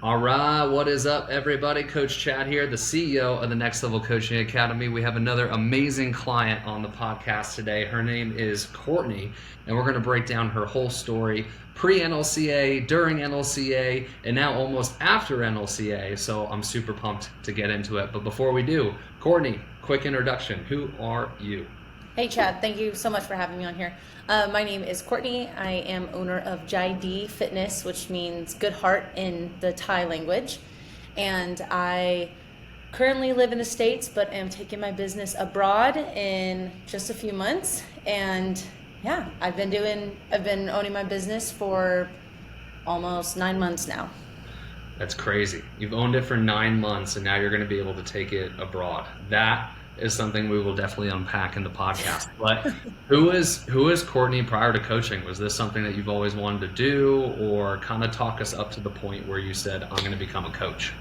All right, what is up, everybody? Coach Chad here, the CEO of the Next Level Coaching Academy. We have another amazing client on the podcast today. Her name is Courtney, and we're going to break down her whole story pre-NLCA, during NLCA, and now almost after NLCA. So I'm super pumped to get into it. But before we do, Courtney, quick introduction. Who are you? Hey Chad, thank you so much for having me on here. My name is Courtney. I am owner of Jai D Fitness, which means good heart in the Thai language. And I currently live in the States, but am taking my business abroad in just a few months. And yeah, I've been owning my business for almost 9 months now. That's crazy. You've owned it for 9 months, and now you're going to be able to take it abroad. That is something we will definitely unpack in the podcast. But who is Courtney prior to coaching? Was this something that you've always wanted to do, or kind of talk us up to the point where you said, I'm going to become a coach?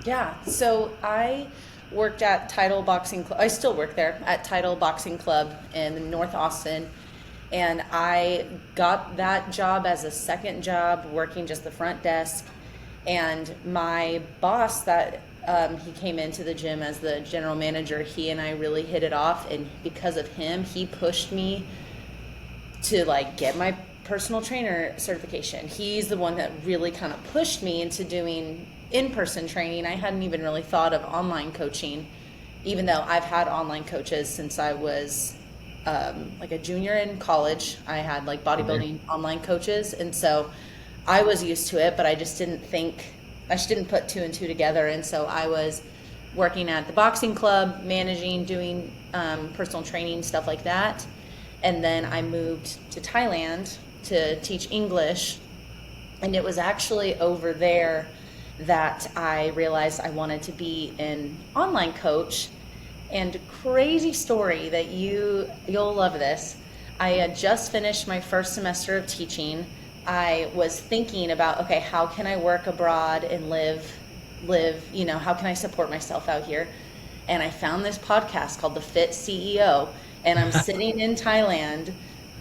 Yeah, so I worked at Title Boxing Club. I still work there at Title Boxing Club in North Austin. And I got that job as a second job, working just the front desk. And my boss he came into the gym as the general manager. He and I really hit it off, and because of him, he pushed me to get my personal trainer certification. He's the one that really kind of pushed me into doing in-person training. I hadn't even really thought of online coaching, even though I've had online coaches since I was a junior in college. I had bodybuilding online coaches, and so I was used to it, but I just didn't put two and two together. And so I was working at the boxing club, managing, doing personal training, stuff like that. And then I moved to Thailand to teach English. And it was actually over there that I realized I wanted to be an online coach. And crazy story that you'll love this. I had just finished my first semester of teaching. I was thinking about, okay, how can I work abroad and live, how can I support myself out here? And I found this podcast called the Fit C.E.O. And I'm sitting in Thailand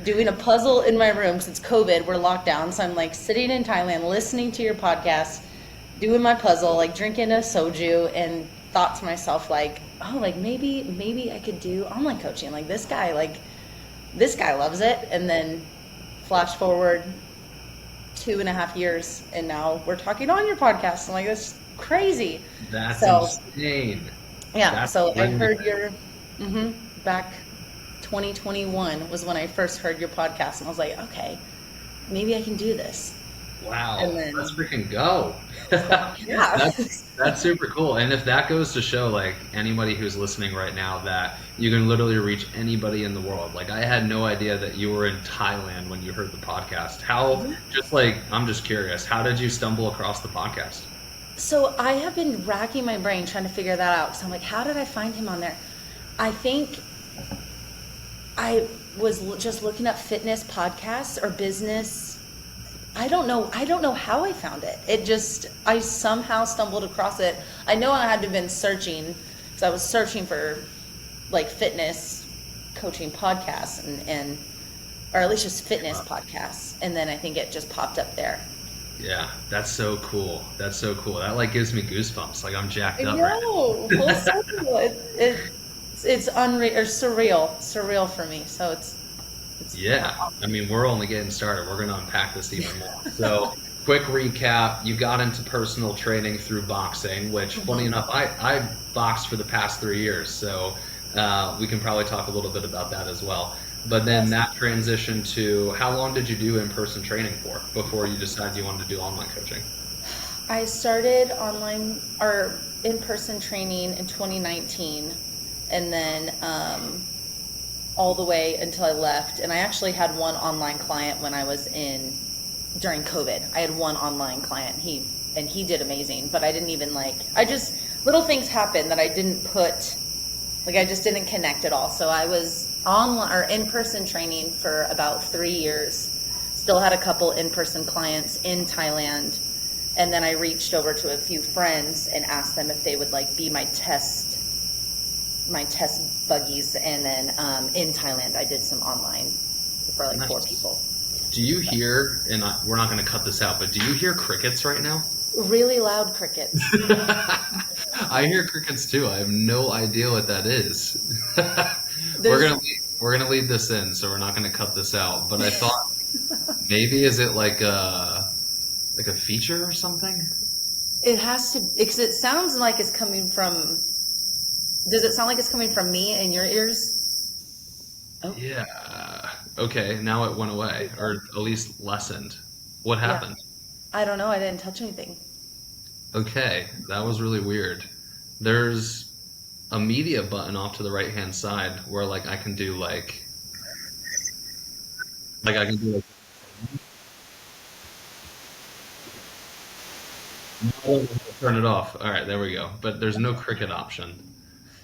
doing a puzzle in my room because it's COVID, we're locked down. So I'm sitting in Thailand, listening to your podcast, doing my puzzle, drinking a soju, and thought to myself, maybe I could do online coaching. This guy loves it. And then flash forward 2.5 years, and now we're talking on your podcast. I'm that's crazy. That's insane. Yeah. I heard your back 2021 was when I first heard your podcast, and I was like, okay, maybe I can do this. Wow. Let's freaking go. Yeah. That's super cool. And if that goes to show anybody who's listening right now that you can literally reach anybody in the world. I had no idea that you were in Thailand when you heard the podcast. I'm just curious, how did you stumble across the podcast? So I have been racking my brain trying to figure that out. So I'm how did I find him on there? I think I was just looking up fitness podcasts or business. I don't know how I found it. I somehow stumbled across it. I know I had to have been searching, because I was searching for fitness coaching podcasts or at least just fitness podcasts. And then I think it just popped up there. Yeah, that's so cool. That gives me goosebumps. I'm jacked up right now. It's unreal or surreal for me. So it's yeah, we're only getting started. We're going to unpack this even more. So, quick recap. You got into personal training through boxing, which, funny enough, I boxed for the past 3 years. So, we can probably talk a little bit about that as well. But then that transition to, how long did you do in-person training for before you decided you wanted to do online coaching? I started online or in-person training in 2019. And then all the way until I left. And I actually had one online client when I was during COVID. I had one online client. He did amazing, but I didn't even little things happened that I didn't put, I just didn't connect at all. So I was online or in-person training for about 3 years. Still had a couple in-person clients in Thailand. And then I reached over to a few friends and asked them if they would be my test buggies, and then in Thailand I did some online for Nice. 4 people. Do you hear, and we're not going to cut this out, but do you hear crickets right now? Really loud crickets. I hear crickets too. I have no idea what that is. There's We're gonna leave this in, so we're not gonna cut this out. But I thought maybe is it like a feature or something? It has to, because it sounds like it's coming from. Does it sound like it's coming from me in your ears? Oh. Yeah. Okay, now it went away, or at least lessened. What happened? I don't know. I didn't touch anything. Okay, that was really weird. There's a media button off to the right hand side where like I can do like I can do like turn it off. All right, there we go. But there's no cricket option.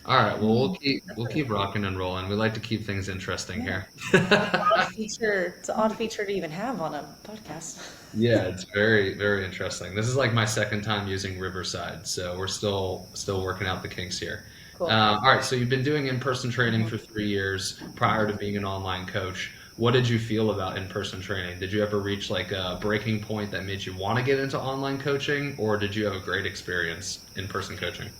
All right, well we'll keep rocking and rolling. We like to keep things interesting here. It's an odd feature to even have on a podcast. Yeah, it's very, very interesting. This is like my second time using Riverside, so we're still working out the kinks here. Cool. All right, so you've been doing in-person training for 3 years prior to being an online coach. What did you feel about in-person training? Did you ever reach like a breaking point that made you want to get into online coaching, or did you have a great experience in-person coaching?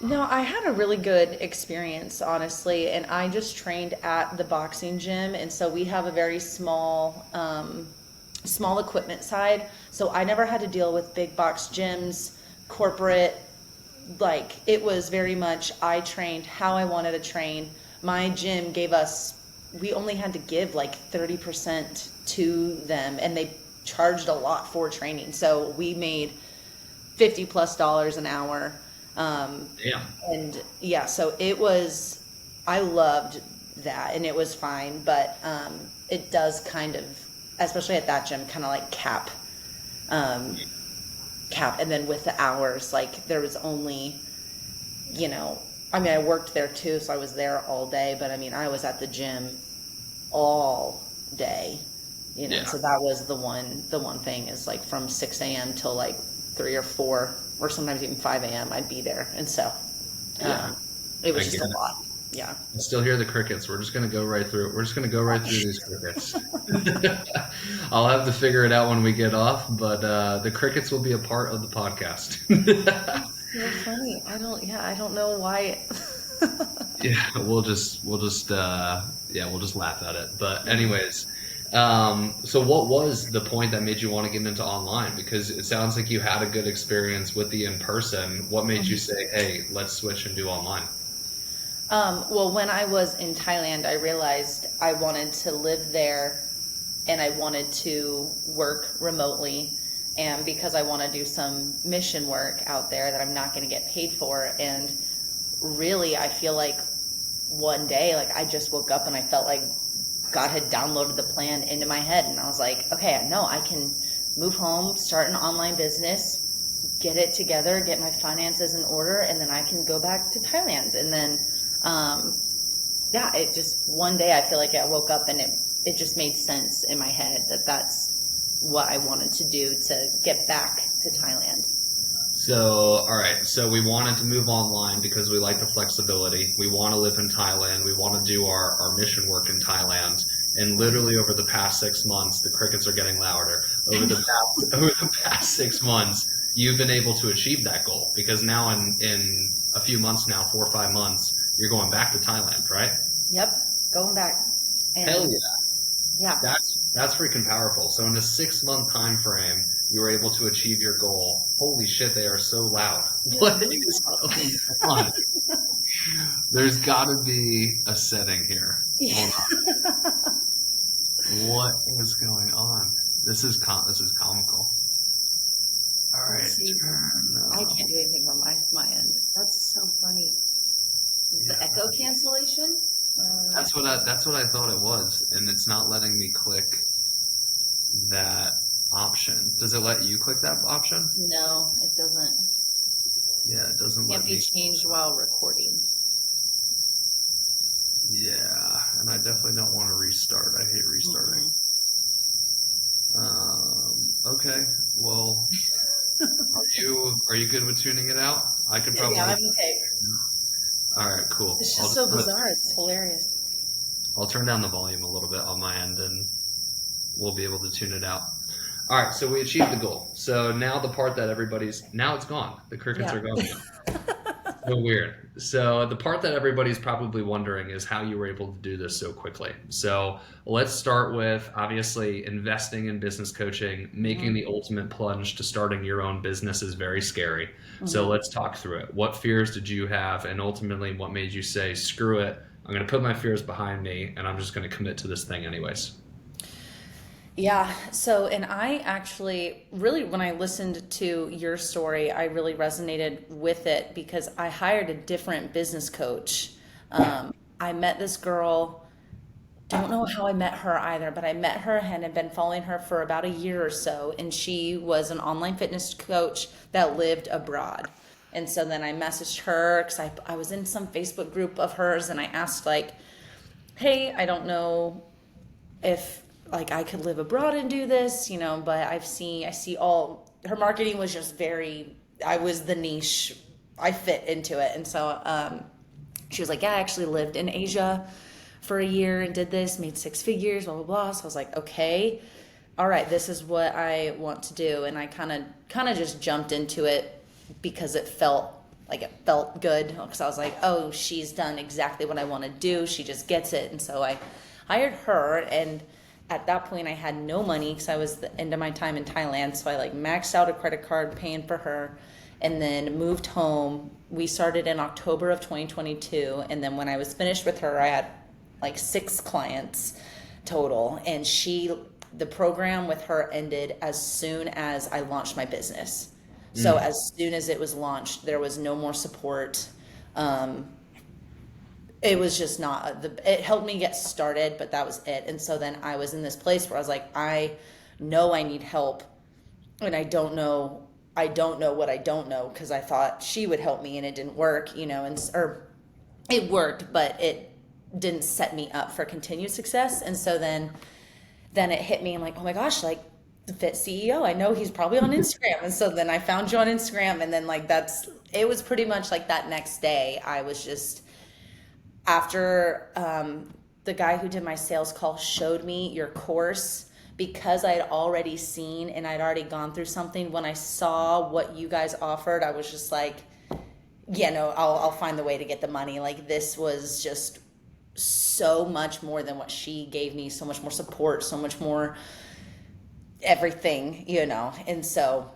No, I had a really good experience, honestly, and I just trained at the boxing gym, and so we have a very small equipment side, so I never had to deal with big box gyms, corporate, like it was very much I trained how I wanted to train. My gym gave us, we only had to give like 30% to them, and they charged a lot for training, so we made $50+ an hour. Yeah. And yeah, so it was, I loved that, and it was fine, but it does kind of, especially at that gym, kind of like cap, and then with the hours, like there was only, I mean, I worked there too, so I was there all day, but I mean, I was at the gym all day, Yeah. so that was the one thing is like from 6 a.m. till like 3 or 4 or sometimes even 5 a.m. I'd be there, and so it was just a lot. Yeah. I still hear the crickets. We're just gonna go right through it. We're just gonna go right through these crickets. I'll have to figure it out when we get off, but the crickets will be a part of the podcast. So funny. I don't know why. Yeah, we'll just laugh at it. But anyways, so what was the point that made you want to get into online? Because it sounds like you had a good experience with the in-person. What made you say, hey, let's switch and do online? Well, when I was in Thailand, I realized I wanted to live there and I wanted to work remotely, and because I want to do some mission work out there that I'm not going to get paid for. And really, I feel like one day, like I just woke up and I felt like God had downloaded the plan into my head, and I was like, okay, no, I can move home, start an online business, get it together, get my finances in order, and then I can go back to Thailand. And then it just, one day I feel like I woke up and it just made sense in my head that that's what I wanted to do to get back to Thailand. So, all right. So we wanted to move online because we like the flexibility. We want to live in Thailand. We want to do our mission work in Thailand. And literally over the past 6 months, the crickets are getting louder. Over the past 6 months, you've been able to achieve that goal, because now in a few months now, 4 or 5 months, you're going back to Thailand, right? Yep, going back. And hell yeah. Yeah. That's freaking powerful. So in a 6-month time frame, you were able to achieve your goal. Holy shit, they are so loud. What is going on? There's got to be a setting here. Hold on. What is going on? This is comical. All right. I can't do anything on my end. That's so funny. The echo cancellation? That's what I thought it was, and it's not letting me click that option. Does it let you click that option? No, it doesn't. Yeah, it doesn't. Can't be changed while recording. Yeah, and I definitely don't want to restart. I hate restarting. Okay, well, are you good with tuning it out? I could probably. Yeah, I'm okay. All right, cool. It's just so bizarre. It's hilarious. I'll turn down the volume a little bit on my end, and we'll be able to tune it out. All right, so we achieved the goal. So now the part that now it's gone. The crickets Yeah. are gone now. So weird. So the part that everybody's probably wondering is how you were able to do this so quickly. So let's start with obviously investing in business coaching, making the ultimate plunge to starting your own business is very scary. So let's talk through it. What fears did you have, and ultimately what made you say, screw it, I'm going to put my fears behind me and I'm just going to commit to this thing anyways? Yeah. So, and I actually really, when I listened to your story, I really resonated with it because I hired a different business coach. I met this girl, don't know how I met her either, but I met her and had been following her for about a year or so. And she was an online fitness coach that lived abroad. And so then I messaged her because I was in some Facebook group of hers and I asked, like, hey, I don't know if like I could live abroad and do this, but I see all her marketing was just I was the niche, I fit into it. And so she was like, yeah, I actually lived in Asia for a year and did this, made 6 figures, blah, blah, blah. So I was like, okay, all right, this is what I want to do. And I kind of just jumped into it because it felt good. Because I was like, oh, she's done exactly what I want to do. She just gets it. And so I hired her, and at that point I had no money because I was the end of my time in Thailand. So I maxed out a credit card paying for her and then moved home. We started in October of 2022. And then when I was finished with her, I had 6 clients total. And the program with her ended as soon as I launched my business. So as soon as it was launched, there was no more support. It was just not it helped me get started, but that was it. And so then I was in this place where I was like, I know I need help, and I don't know what I don't know, because I thought she would help me and it didn't work, or it worked, but it didn't set me up for continued success. And so then it hit me. I'm like, oh my gosh, the Fit CEO, I know he's probably on Instagram. And so then I found you on Instagram, and then it was pretty much that next day I was just, after the guy who did my sales call showed me your course, because I had already seen and I'd already gone through something, when I saw what you guys offered, I was just like, yeah, no, I'll find the way to get the money. This was just so much more than what she gave me, so much more support, so much more everything, And so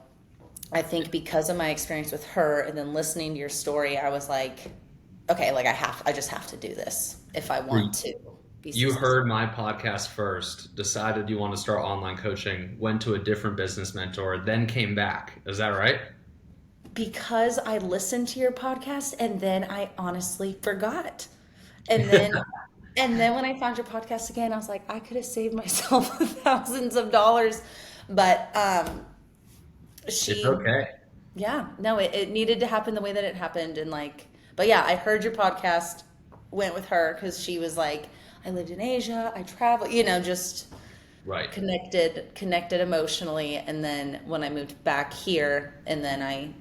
I think because of my experience with her and then listening to your story, I was like, okay, I just have to do this if I want to be You successful. heard my podcast first, decided you want to start online coaching, went to a different business mentor, then came back. Is that right? Because I listened to your podcast and then I honestly forgot. And then when I found your podcast again, I was like, I could have saved myself thousands of dollars. But It's okay. yeah, no, it needed to happen the way that it happened. And but yeah, I heard your podcast, went with her because she was like, I lived in Asia, I traveled, just Right. connected emotionally. And then when I moved back here, and then I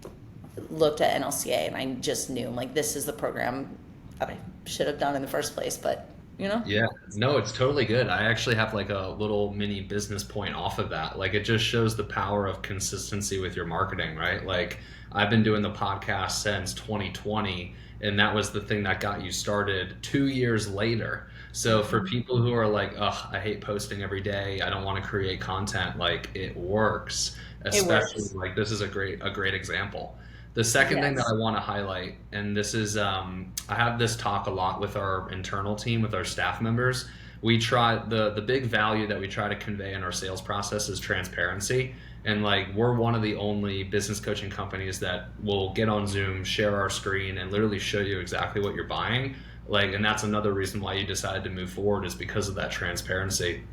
looked at NLCA, and I just knew, I'm like, this is the program that I should have done in the first place. But Yeah, no, it's totally good. I actually have a little mini business point off of that. It just shows the power of consistency with your marketing, right? I've been doing the podcast since 2020, and that was the thing that got you started 2 years later. So for people who are like, ugh, I hate posting every day, I don't want to create content, it works. it Especially works. this is a great example. The second thing that I Yes. want to highlight, and this is, I have this talk a lot with our internal team, with our staff members. We try the big value that we try to convey in our sales process is transparency. And we're one of the only business coaching companies that will get on Zoom, share our screen, and literally show you exactly what you're buying. And that's another reason why you decided to move forward, is because of that transparency.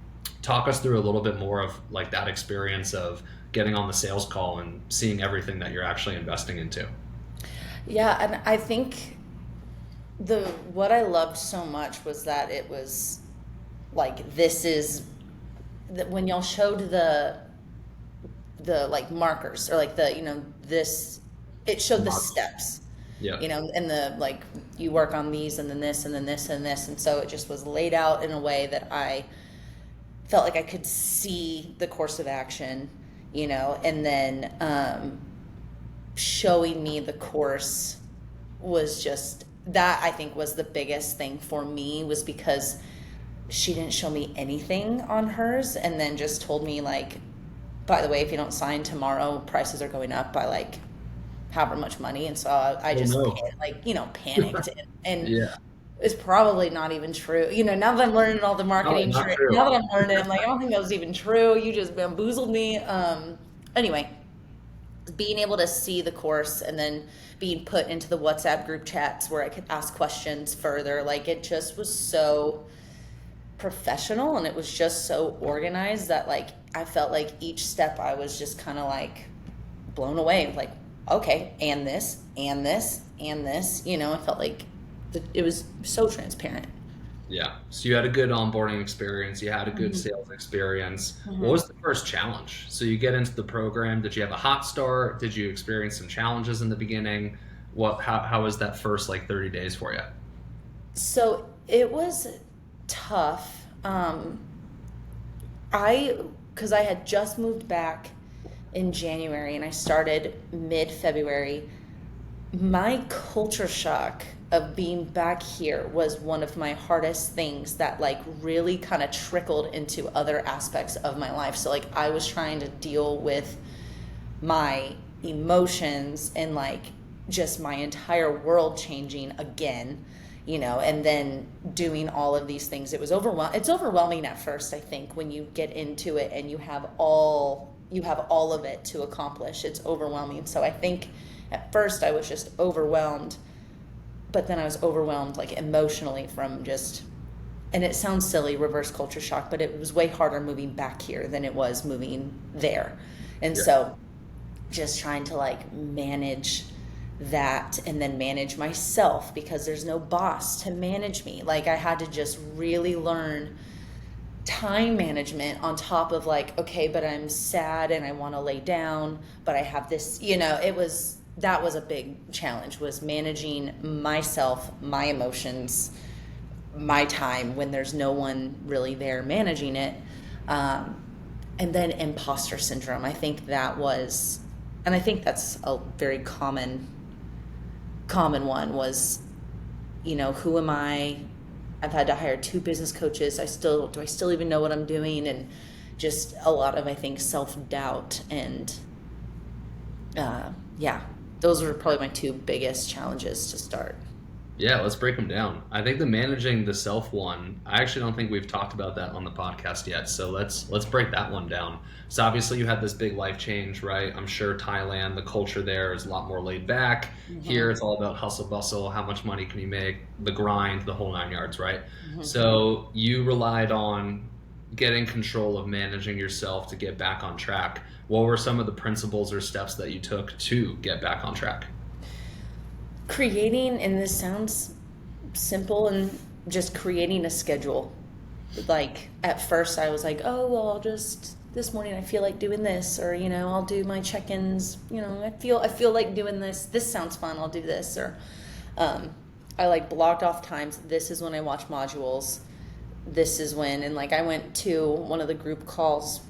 Talk us through a little bit more of that experience of getting on the sales call and seeing everything that you're actually investing into. Yeah, and I think what I loved so much was that it was this is when y'all showed the markers, or this, it showed the steps, Yeah. and you work on these and then this and then this and this. And so it just was laid out in a way that I felt like I could see the course of action. and then showing me the course was just that. I think was the biggest thing for me, was because she didn't show me anything on hers, and then just told me like, by the way, if you don't sign tomorrow, prices are going up by like however much money. And so I just panicked and Yeah. it's probably not even true. Now that I'm learning all the Probably marketing not tricks, true. now that I'm learning, I'm like, I don't think that was even true. You just bamboozled me. Anyway, being able to see the course and then being put into the WhatsApp group chats where I could ask questions further, like it just was so professional and it was just so organized that like I felt like each step I was just kind of like blown away, like, okay, and this and this and this, I felt like it was so transparent. Yeah. So you had a good onboarding experience. You had a good sales experience. What was the first challenge? So you get into the program. Did you have a hot start? Did you experience some challenges in the beginning? How was that first like 30 days for you? So it was tough. Because I had just moved back in January and I started mid-February. My culture shock of being back here was one of my hardest things that like really kind of trickled into other aspects of my life. So like I was trying to deal with my emotions and like just my entire world changing again, and then doing all of these things. It's overwhelming at first, I think, when you get into it and you have all of it to accomplish. It's overwhelming. So I think at first I was just overwhelmed, but then I was overwhelmed like emotionally from just, and it sounds silly, reverse culture shock, but it was way harder moving back here than it was moving there. And so just trying to like manage that and then manage myself, because there's no boss to manage me. Like I had to just really learn time management on top of like, okay, but I'm sad and I want to lay down, but I have this, that was a big challenge, was managing myself, my emotions, my time when there's no one really there managing it. And then imposter syndrome. I think that was, and I think that's a very common one, was, who am I? I've had to hire 2 business coaches. Do I still even know what I'm doing? And just a lot of, I think, self-doubt. And those were probably my 2 biggest challenges to start. Yeah, let's break them down. I think the managing the self one, I actually don't think we've talked about that on the podcast yet. So let's break that one down. So obviously you had this big life change, right? I'm sure Thailand, the culture there is a lot more laid back. Here it's all about hustle bustle, how much money can you make, the grind, the whole 9 yards, right? So you relied on getting control of managing yourself to get back on track. What were some of the principles or steps that you took to get back on track? Creating, and this sounds simple, and just creating a schedule. Like at first I was like, oh, well, I'll just, this morning I feel like doing this, or, I'll do my check-ins, I feel like doing this. This sounds fun. I'll do this. Or I like blocked off times. This is when I watch modules. This is when, and like I went to one of the group calls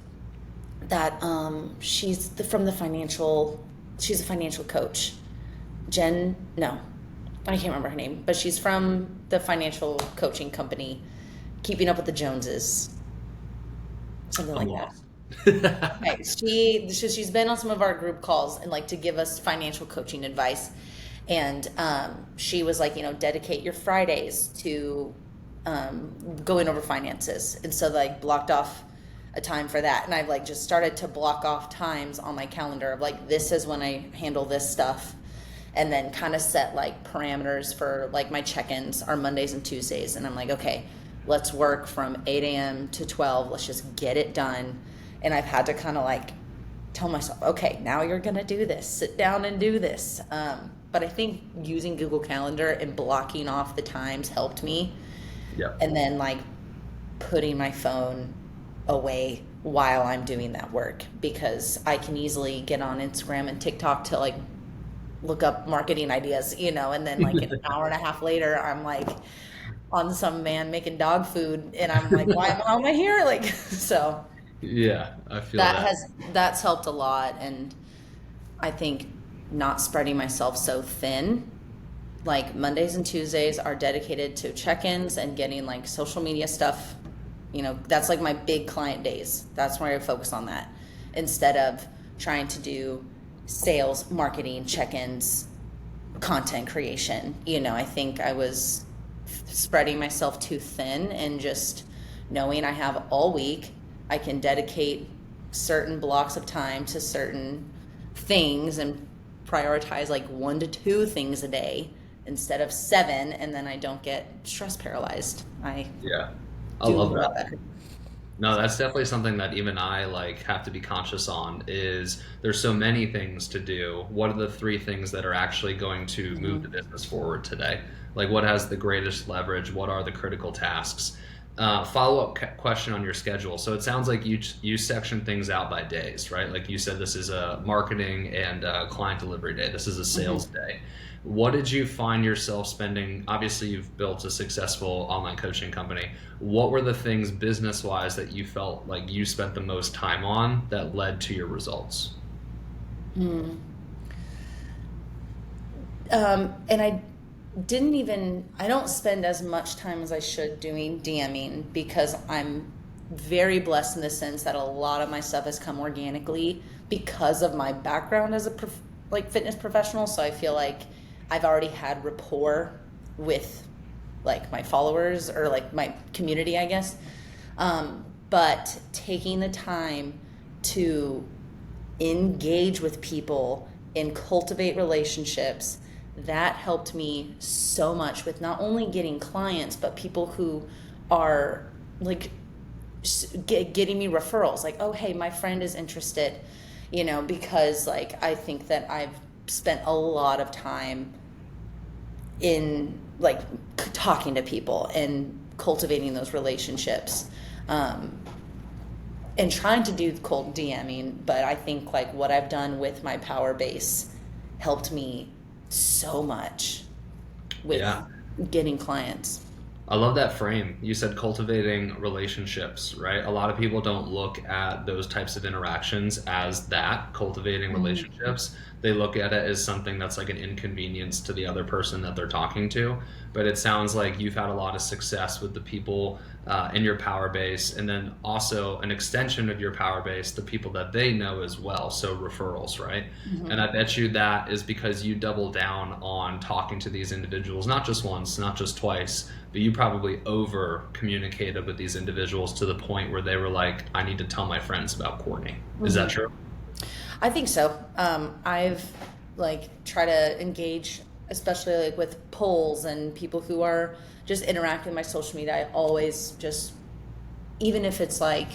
that she's a financial coach. No, I can't remember her name, but she's from the financial coaching company, Keeping Up with the Joneses, something like that. Okay, she's been on some of our group calls and like to give us financial coaching advice. And she was like, dedicate your Fridays to going over finances. And so like blocked off a time for that. And I've like just started to block off times on my calendar of like, this is when I handle this stuff. And then kind of set like parameters for like my check-ins are Mondays and Tuesdays. And I'm like, okay, let's work from 8 a.m. to 12. Let's just get it done. And I've had to kind of like tell myself, okay, now you're going to do this. Sit down and do this. But I think using Google Calendar and blocking off the times helped me. Yep. And then like putting my phone away while I'm doing that work, because I can easily get on Instagram and TikTok to like look up marketing ideas, and then like an hour and a half later, I'm like on some man making dog food and I'm like, why am I here? Like, so. Yeah, I feel that. That's helped a lot. And I think not spreading myself so thin, like Mondays and Tuesdays are dedicated to check-ins and getting like social media stuff. That's like my big client days. That's where I focus on that instead of trying to do sales, marketing, check-ins, content creation. I think I was spreading myself too thin, and just knowing I have all week, I can dedicate certain blocks of time to certain things and prioritize like 1 to 2 things a day instead of 7, and then I don't get stress paralyzed. I Yeah, I do a love lot that. better. No, that's definitely something that even I like have to be conscious on is there's so many things to do. What are the 3 things that are actually going to move the Mhm. business forward today? Like what has the greatest leverage? What are the critical tasks? Follow-up question on your schedule. So it sounds like you section things out by days, right? Like you said, this is a marketing and a client delivery day. This is a sales Mhm. day. What did you find yourself spending? Obviously, you've built a successful online coaching company. What were the things business wise that you felt like you spent the most time on that led to your results? Mm. And I don't spend as much time as I should doing DMing because I'm very blessed in the sense that a lot of my stuff has come organically because of my background as a like fitness professional. So I feel like I've already had rapport with like my followers or like my community, I guess. But taking the time to engage with people and cultivate relationships, that helped me so much with not only getting clients but people who are like getting me referrals, like, oh hey, my friend is interested, because like I think that I've spent a lot of time in like talking to people and cultivating those relationships, um, and trying to do cold DMing. But I think like what I've done with my power base helped me so much with Yeah. getting clients. I love that frame. You said cultivating relationships, right? A lot of people don't look at those types of interactions as that, cultivating Mhm. relationships. They look at it as something that's like an inconvenience to the other person that they're talking to. But it sounds like you've had a lot of success with the people in your power base, and then also an extension of your power base, the people that they know as well. So referrals, right? And Mhm. I bet you that is because you double down on talking to these individuals, not just once, not just twice, but you probably over communicated with these individuals to the point where they were like, I need to tell my friends about Courtney. Is that Mhm. true? I think so. I've like try to engage, especially like with polls and people who are just interacting with my social media. I always just, even if it's like,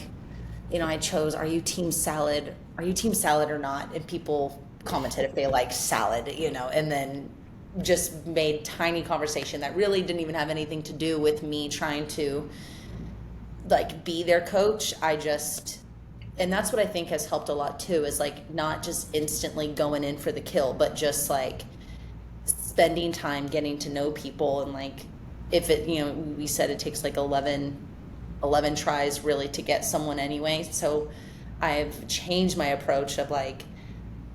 I chose, are you team salad? Are you team salad or not? And people commented if they like salad, and then just made tiny conversation that really didn't even have anything to do with me trying to like be their coach. And that's what I think has helped a lot too, is like not just instantly going in for the kill, but just like spending time getting to know people. And like if it, we said it takes like 11 tries really to get someone anyway. So I've changed my approach of like,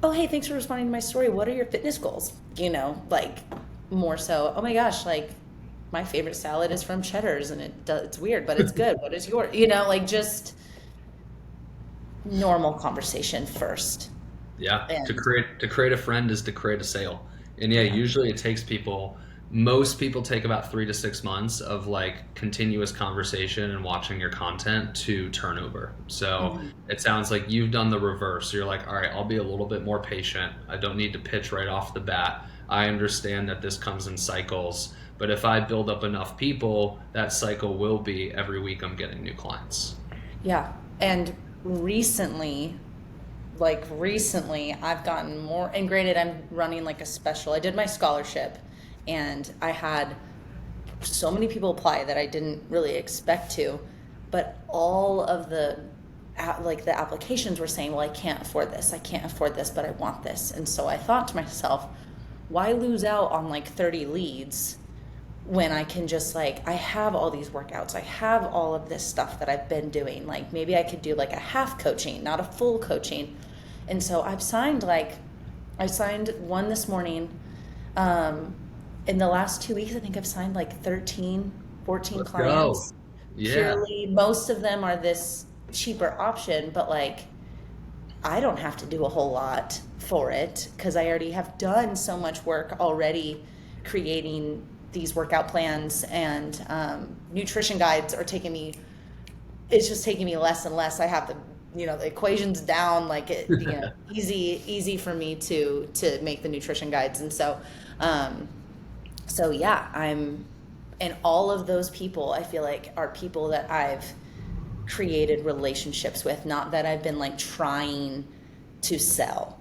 oh hey, thanks for responding to my story, what are your fitness goals, like more so, oh my gosh, like my favorite salad is from Cheddar's and it's weird but it's good, what is your, like just normal conversation first. Yeah. To And create a friend is to create a sale. And yeah, yeah. usually it takes people most people take about 3 to 6 months of like continuous conversation and watching your content to turnover. So Mhm. it sounds like you've done the reverse. You're like, all right, I'll be a little bit more patient. I don't need to pitch right off the bat. I understand that this comes in cycles, but if I build up enough people, that cycle will be every week I'm getting new clients. Yeah. And recently, recently I've gotten more, and granted I'm running like a special, I did my scholarship and I had so many people apply that I didn't really expect to, but all of like the applications were saying, well, I can't afford this, I can't afford this, but I want this. And so I thought to myself, why lose out on like 30 leads when I can just like, I have all these workouts, I have all of this stuff that I've been doing. Like maybe I could do like a half coaching, not a full coaching. And so I signed one this morning. In the last 2 weeks, I think I've signed like 13, 14 Let's go. clients. Yeah. Purely, most of them are this cheaper option, but like I don't have to do a whole lot for it because I already have done so much work already creating these workout plans, and nutrition guides are taking me, it's just taking me less and less. I have the equations down, like easy for me to make the nutrition guides. And so yeah, and all of those people I feel like are people that I've created relationships with, not that I've been like trying to sell,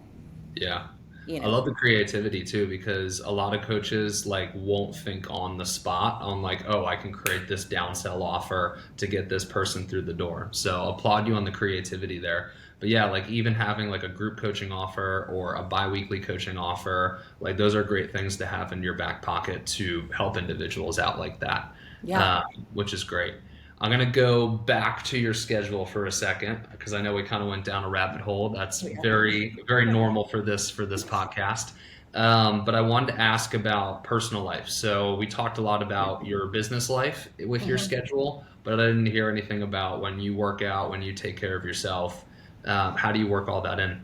Yeah. you I know. love the creativity too, because a lot of coaches like won't think on the spot on like, oh, I can create this downsell offer to get this person through the door. So applaud you on the creativity there. But yeah, like even having like a group coaching offer or a bi-weekly coaching offer, like those are great things to have in your back pocket to help individuals out like that, Yeah. uh, which is great. I'm gonna go back to your schedule for a second because I know we kind of went down a rabbit hole. That's very normal for this podcast. But I wanted to ask about personal life. So we talked a lot about your business life with your Mhm. schedule, but I didn't hear anything about when you work out, when you take care of yourself. How do you work all that in?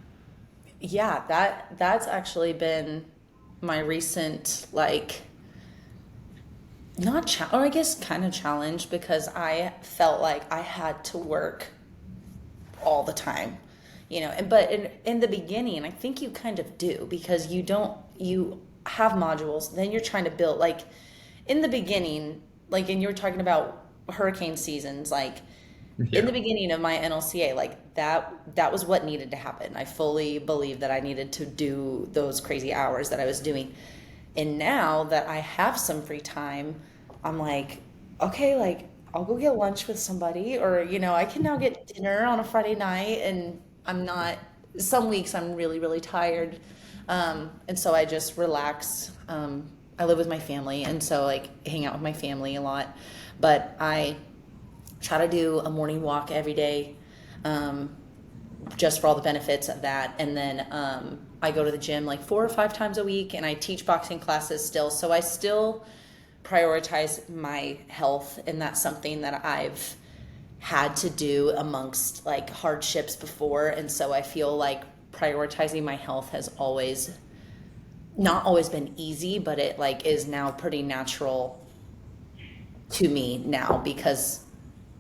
Yeah, that's actually been my recent like, not or I guess kind of challenge, because I felt like I had to work all the time, and but in the beginning I think you kind of do, because you have modules, then you're trying to build like in the beginning, like, and you were talking about hurricane seasons, like in Yeah. the beginning of my NLCA, like that was what needed to happen. I fully believe that I needed to do those crazy hours that I was doing. And now that I have some free time, I'm like, okay, like I'll go get lunch with somebody, or I can now get dinner on a Friday night, and I'm not. Some weeks I'm really really tired, and so I just relax. I live with my family, and so like hang out with my family a lot, but I try to do a morning walk every day, um, just for all the benefits of that. And then I go to the gym like 4 or 5 times a week, and I teach boxing classes still. So I still prioritize my health, and that's something that I've had to do amongst like hardships before. And so I feel like prioritizing my health has always not always been easy, but it like is now pretty natural to me now, because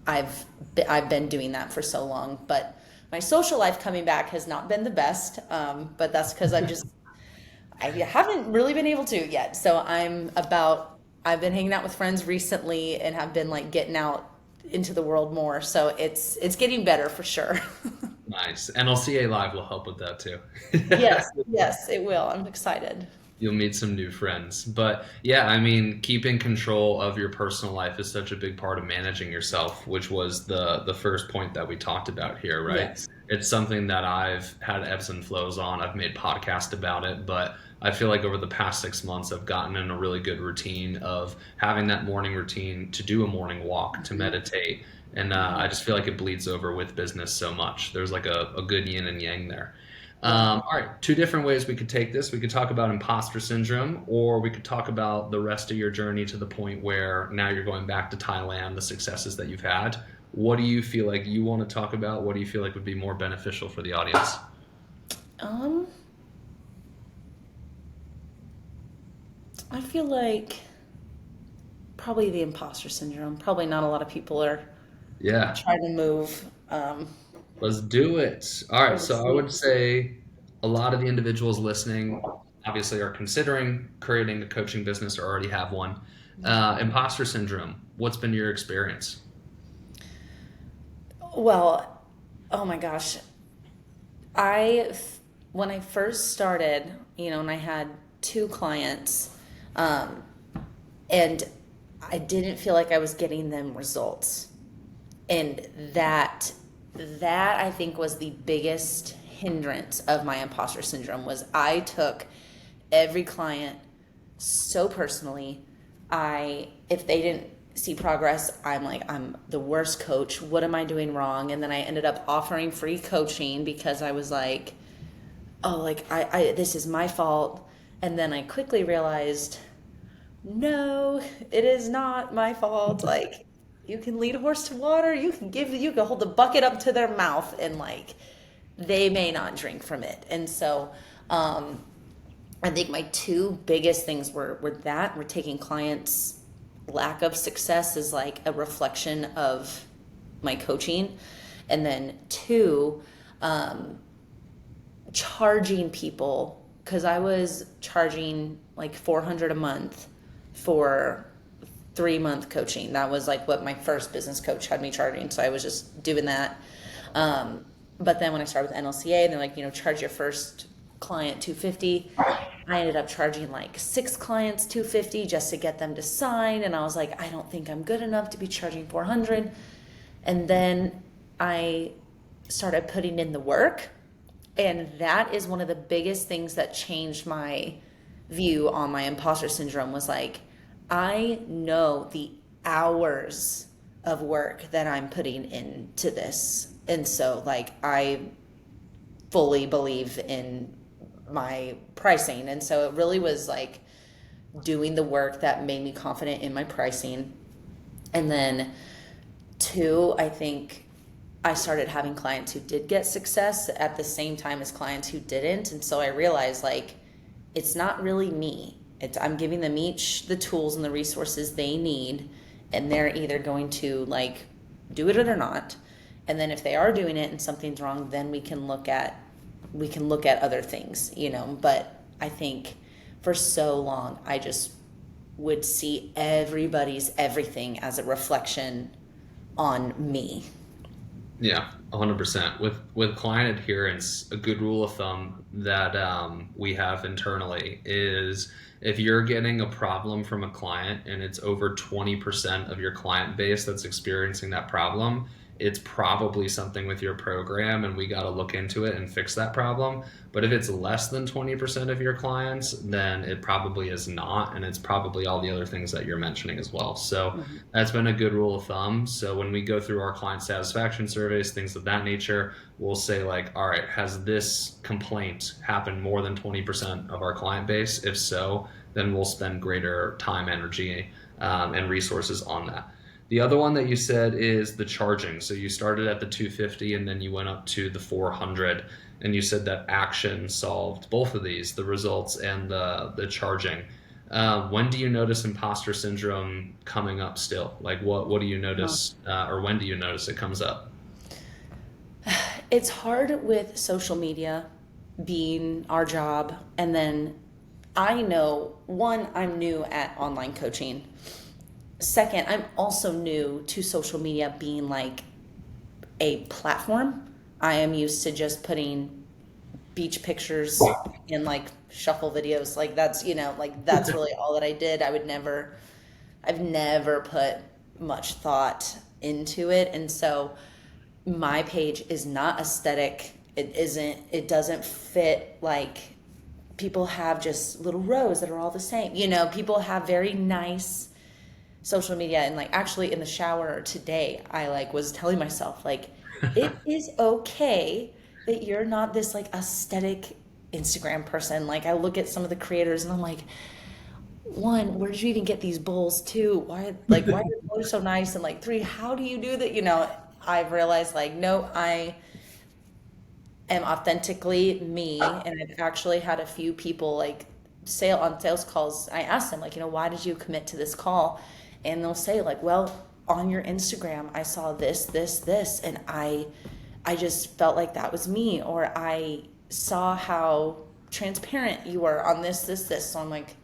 I've been doing that for so long. But my social life coming back has not been the best. But that's because I haven't really been able to yet. So I've been hanging out with friends recently and have been like getting out into the world more. So it's getting better for sure. Nice. NLCA Live will help with that too. Yes, yes, it will. I'm excited. You'll meet some new friends. But yeah, I mean, keeping control of your personal life is such a big part of managing yourself, which was the first point that we talked about here, right? Yes. It's something that I've had ebbs and flows on. I've made podcasts about it, but I feel like over the past 6 months, I've gotten in a really good routine of having that morning routine to do a morning walk, to meditate. And I just feel like it bleeds over with business so much. There's like a good yin and yang there. Yeah. All right, two different ways we could take this. We could talk about imposter syndrome, or we could talk about the rest of your journey to the point where now you're going back to Thailand, the successes that you've had. What do you feel like you want to talk about? What do you feel like would be more beneficial for the audience? Um, I feel like probably the imposter syndrome. Probably not a lot of people are Yeah, trying to move. let's do it. All right, so I Obviously. would say a lot of the individuals listening obviously are considering creating a coaching business or already have one. Imposter syndrome, what's been your experience? Well, oh my gosh. I, when I first started, and I had two clients, um, and I didn't feel like I was getting them results. And that I think was the biggest hindrance of my imposter syndrome, was I took every client so personally. if they didn't see progress, I'm like, I'm the worst coach. What am I doing wrong? And then I ended up offering free coaching because I was like, oh, like this is my fault. And then I quickly realized, no, it is not my fault. Like, you can lead a horse to water, you can hold the bucket up to their mouth, and like they may not drink from it. And so I think my two biggest things were that we're taking clients' lack of success as like a reflection of my coaching. And then two, charging people, because I was charging like $400 a month for 3-month coaching. That was like what my first business coach had me charging. So I was just doing that. But then when I started with NLCA, they're like, charge your first client $250. I ended up charging like 6 clients $250 just to get them to sign. And I was like, I don't think I'm good enough to be charging $400. And then I started putting in the work. And that is one of the biggest things that changed my view on my imposter syndrome, was like, I know the hours of work that I'm putting into this. And so like I fully believe in my pricing. And so it really was like doing the work that made me confident in my pricing. And then two, I think I started having clients who did get success at the same time as clients who didn't. And so I realized like, it's not really me. I'm giving them each the tools and the resources they need, and they're either going to like do it or not. And then if they are doing it and something's wrong, then we can look at other things, But I think for so long I just would see everybody's everything as a reflection on me. Yeah, 100%. With client adherence, a good rule of thumb that we have internally is if you're getting a problem from a client and it's over 20% of your client base that's experiencing that problem, it's probably something with your program and we got to look into it and fix that problem. But if it's less than 20% of your clients, then it probably is not, and it's probably all the other things that you're mentioning as well. So that's been a good rule of thumb. So when we go through our client satisfaction surveys, things of that nature, we'll say like, all right, has this complaint happened more than 20% of our client base? If so, then we'll spend greater time, energy, and resources on that. The other one that you said is the charging. So you started at the 250 and then you went up to the 400, and you said that action solved both of these, the results and the charging. When do you notice imposter syndrome coming up still? Like what do you notice, or when do you notice it comes up? It's hard with social media being our job. And then I know, one, I'm new at online coaching. Second, I'm also new to social media being like a platform. I am used to just putting beach pictures and like shuffle videos. Like that's, that's really all that I did. I've never put much thought into it. And so my page is not aesthetic. It doesn't fit. Like, people have just little rows that are all the same. People have very nice social media. And like actually in the shower today, I like was telling myself like, it is okay that you're not this like aesthetic Instagram person. Like I look at some of the creators and I'm like, one, where did you even get these bowls? Two, why are your bowls so nice? And like three, how do you do that? I've realized like, no, I am authentically me. And I've actually had a few people like on sales calls. I asked them like, why did you commit to this call? And they'll say like, well, on your Instagram, I saw this, and I just felt like that was me. Or I saw how transparent you were on this. So I'm like,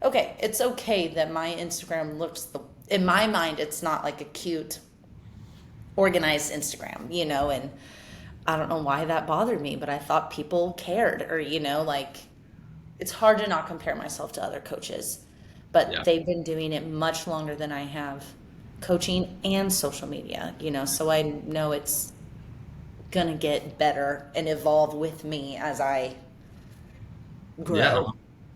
okay, it's okay that my Instagram looks in my mind, it's not like a cute, organized Instagram, and I don't know why that bothered me, but I thought people cared, or, like it's hard to not compare myself to other coaches. But they've been doing it much longer than I have, coaching and social media, so I know it's going to get better and evolve with me as I grow.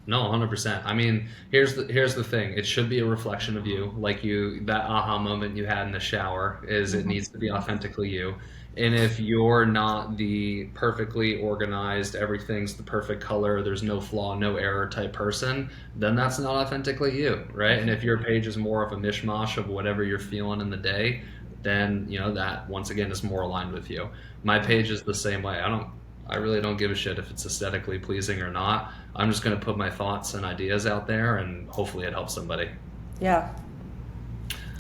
No, 100%. I mean, here's the thing. It should be a reflection of you. Like that aha moment you had in the shower is it Mhm. needs to be authentically you. And if you're not the perfectly organized, everything's the perfect color, there's no flaw, no error type person, then that's not authentically you, right? And if your page is more of a mishmash of whatever you're feeling in the day, then that once again is more aligned with you. My page is the same way. I really don't give a shit if it's aesthetically pleasing or not. I'm just going to put my thoughts and ideas out there and hopefully it helps somebody. Yeah,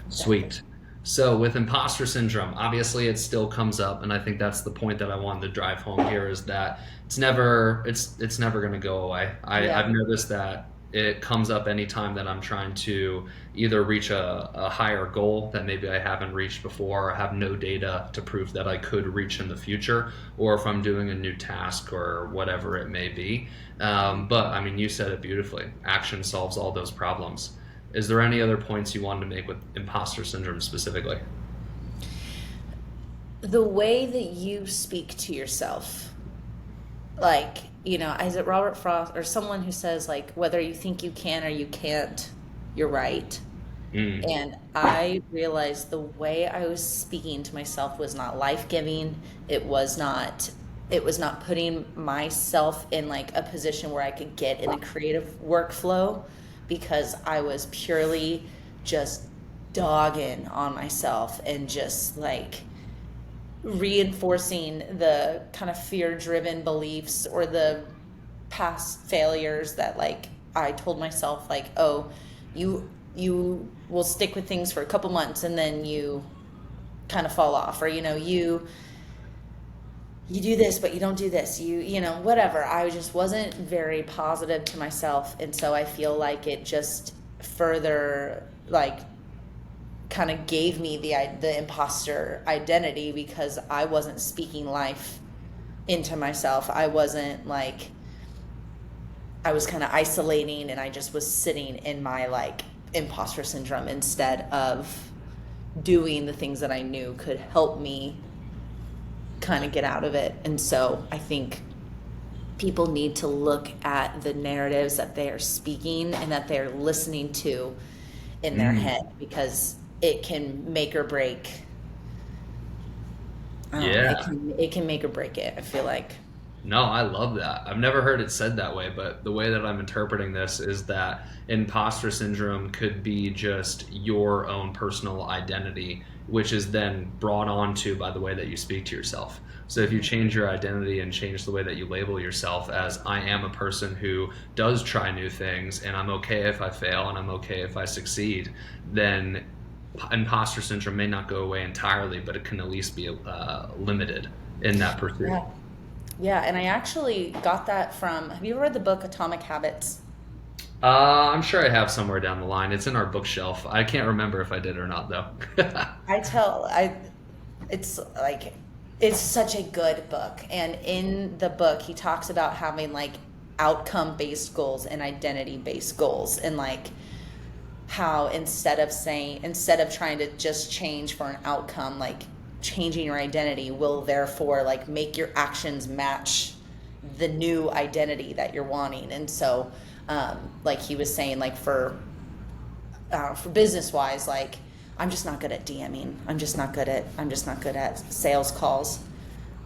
exactly. Sweet. So with imposter syndrome, obviously it still comes up, and I think that's the point that I wanted to drive home here is that it's never going to go away. I've Yeah. noticed that it comes up anytime that I'm trying to either reach a higher goal that maybe I haven't reached before or have no data to prove that I could reach in the future, or if I'm doing a new task or whatever it may be. But I mean, you said it beautifully. Action solves all those problems. Is there any other points you wanted to make with imposter syndrome specifically? The way that you speak to yourself, like, is it Robert Frost or someone who says, like, whether you think you can or you can't, you're right. Mm, And I realized the way I was speaking to myself was not life-giving. It was not it was not putting myself in like a position where I could get in a creative workflow because I was purely just dogging on myself and just like reinforcing the kind of fear-driven beliefs or the past failures that like I told myself like, oh, you will stick with things for a couple months and then you kind of fall off, or you do this but you don't do this, whatever. I just wasn't very positive to myself, and so I feel like it just further like kind of gave me the imposter identity because I wasn't speaking life into myself. I wasn't like, I was kind of isolating and I just was sitting in my like imposter syndrome instead of doing the things that I knew could help me kind of get out of it. And so I think people need to look at the narratives that they are speaking and that they're listening to in their mm, head, because it can make or break. I don't know, yeah. it can make or break it, I feel like. No, I love that. I've never heard it said that way, but the way that I'm interpreting this is that imposter syndrome could be just your own personal identity, which is then brought onto by the way that you speak to yourself. So if you change your identity and change the way that you label yourself as I am a person who does try new things and I'm okay if I fail and I'm okay if I succeed, then imposter syndrome may not go away entirely, but it can at least be limited in that pursuit. Yeah. Yeah, and I actually got that from, have you ever read the book Atomic Habits? I'm sure I have somewhere down the line. It's in our bookshelf. I can't remember if I did or not, though. I tell I it's like it's such a good book, and in the book he talks about having like outcome based goals and identity based goals, and like how instead of trying to just change for an outcome, like changing your identity will therefore like make your actions match the new identity that you're wanting. And so like he was saying, like for business wise, like I'm just not good at DMing. I'm just not good at sales calls.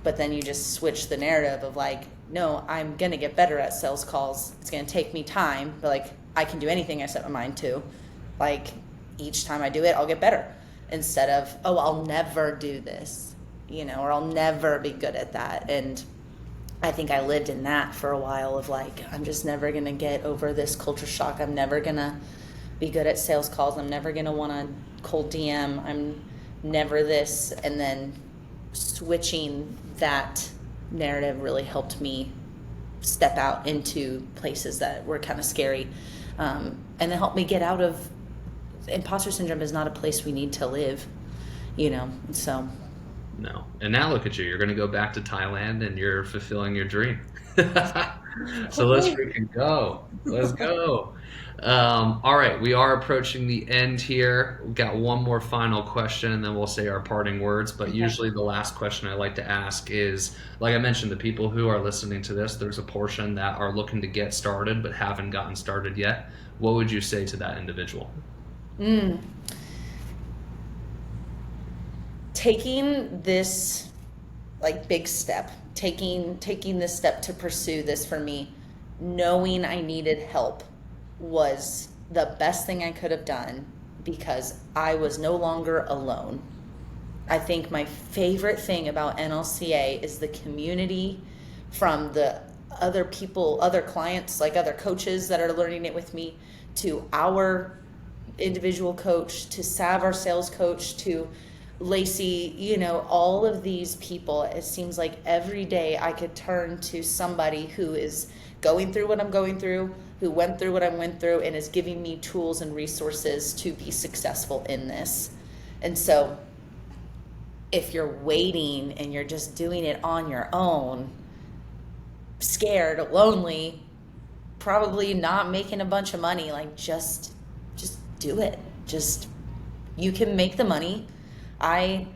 But then you just switch the narrative of like, no, I'm gonna get better at sales calls. It's gonna take me time, but like I can do anything I set my mind to. Like each time I do it, I'll get better. Instead of, oh, I'll never do this, or I'll never be good at that. And I think I lived in that for a while of like, I'm just never gonna get over this culture shock. I'm never gonna be good at sales calls. I'm never gonna want to cold DM. I'm never this. And then switching that narrative really helped me step out into places that were kind of scary, and then helped me get out of imposter syndrome. Is not a place we need to live, so No. And now look at you. You're going to go back to Thailand and you're fulfilling your dream. So let's freaking go. Let's go. All right, we are approaching the end here. We've got one more final question and then we'll say our parting words. But Okay. usually the last question I like to ask is, like I mentioned, the people who are listening to this, there's a portion that are looking to get started but haven't gotten started yet. What would you say to that individual? Mm. Taking this like big step, taking this step to pursue this for me, knowing I needed help was the best thing I could have done because I was no longer alone. I think my favorite thing about NLCA is the community from the other people, other clients, like other coaches that are learning it with me, to our individual coach, to Sav, our sales coach, to Lacey, all of these people. It seems like every day I could turn to somebody who is going through what I'm going through, who went through what I went through, and is giving me tools and resources to be successful in this. And so if you're waiting and you're just doing it on your own, scared, lonely, probably not making a bunch of money, like just do it. Just, you can make the money. I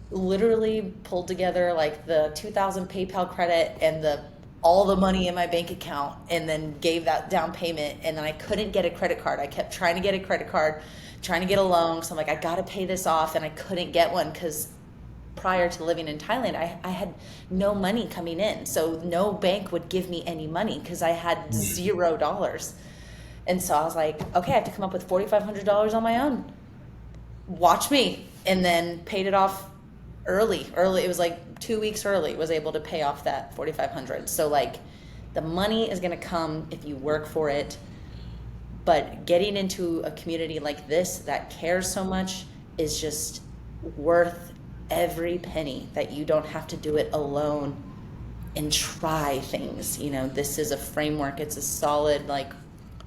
literally pulled together like the 2,000 PayPal credit and all the money in my bank account and then gave that down payment, and then I couldn't get a credit card. I kept trying to get a credit card, trying to get a loan, so I'm like, I gotta pay this off, and I couldn't get one because prior to living in Thailand, I had no money coming in. So no bank would give me any money because I had $0. And so I was like, okay, I have to come up with $4,500 on my own. Watch me. And then paid it off early. It was like 2 weeks early, was able to pay off that $4,500. So like the money is going to come if you work for it. But getting into a community like this that cares so much is just worth every penny, that you don't have to do it alone and try things. This is a framework. It's a solid, like,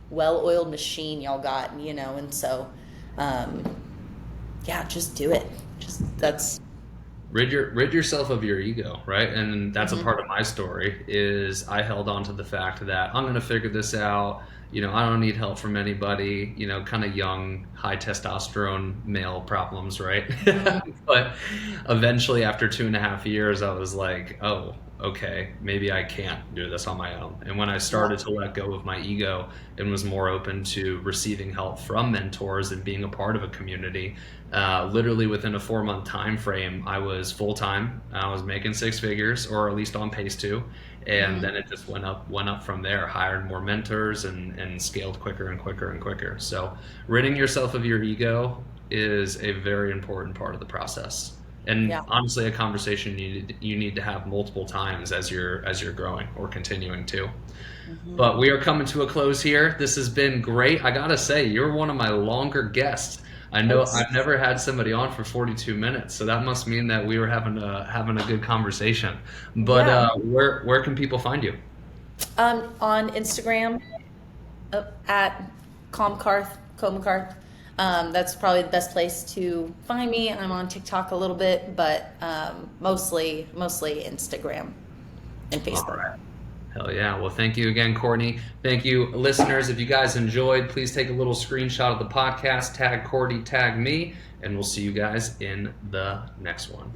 well-oiled machine y'all got, and so yeah, just do it. That's Rid yourself of your ego, right? And that's a part of my story is I held on to the fact that I'm going to figure this out. I don't need help from anybody, kind of young, high testosterone male problems, right? But eventually after 2.5 years, I was like, oh, okay, maybe I can't do this on my own. And when I started to let go of my ego and was more open to receiving help from mentors and being a part of a community, literally within a 4-month time frame, I was full-time. I was making 6 figures, or at least on pace to. And then it just went up from there, hired more mentors and scaled quicker and quicker and quicker. So ridding yourself of your ego is a very important part of the process. And honestly, a conversation you need to have multiple times as you're growing or continuing to. But we are coming to a close here. This has been great. I gotta say, you're one of my longer guests. I know I've never had somebody on for 42 minutes, so that must mean that we were having a good conversation. But where can people find you? On Instagram at Comcarth. That's probably the best place to find me. I'm on TikTok a little bit, but mostly Instagram and Facebook. All right. Hell yeah. Well, thank you again, Courtney. Thank you, listeners. If you guys enjoyed, please take a little screenshot of the podcast, tag Courtney, tag me, and we'll see you guys in the next one.